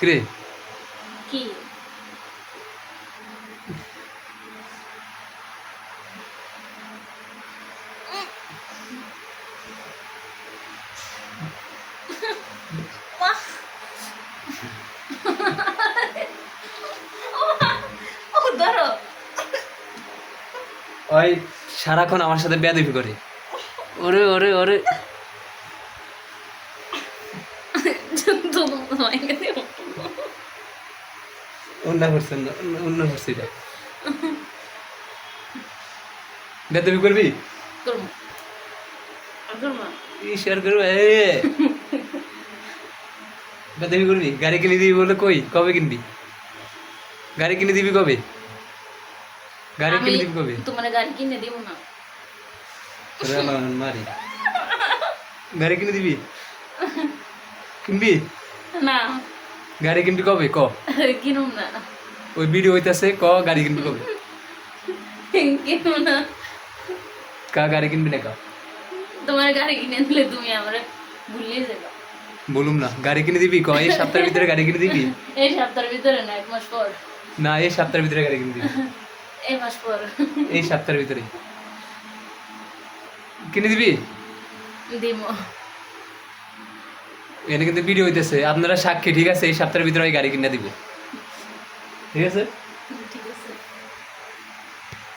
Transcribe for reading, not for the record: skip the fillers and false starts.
কিরে কি ও ধরো ওই সারাক্ষণ আমার সাথে বেয়াদবি করে ওরে ওরে ওরে অন্য করছেন না অন্য করছি এটা বেয়াদবি করবি করবো করবো শেয়ার করবো বেয়াদবি করবি গাড়ি কিনে দিবি বলে কই কবে কিনবি গাড়ি কিনে দিবি কবে গাড়ি কিনে দিবি কবে তোমার গাড়ি কিনে দিব না তোরে আমার মারি গাড়ি কিনে দিবি কিনবি না গাড়ি কিনবি কবে ক কিনুম না ওই ভিডিও হইতাছে ক গাড়ি কিনবি কবে কিনুম না কা গাড়ি কিনবি না কা তোমার গাড়ি কিনে দিলে তুমি আমার ভুলিয়ে যাবে বলুম না গাড়ি কিনে দিবি ক এই সপ্তাহের ভিতরে গাড়ি কিনে দিবি এই সপ্তাহের ভিতরে না 1 মাস পর না এই সপ্তাহের ভিতরে গাড়ি কিনে দিবি এই মাস পর এই সপ্তাহের ভিতরে কিনে দিবি দিমো এনে কিন্তু ভিডিও হইতেছে আপনারা সাক্ষী ঠিক আছে এই সপ্তাহের ভিতরে ওই গাড়ি কিনে দিব ঠিক আছে ঠিক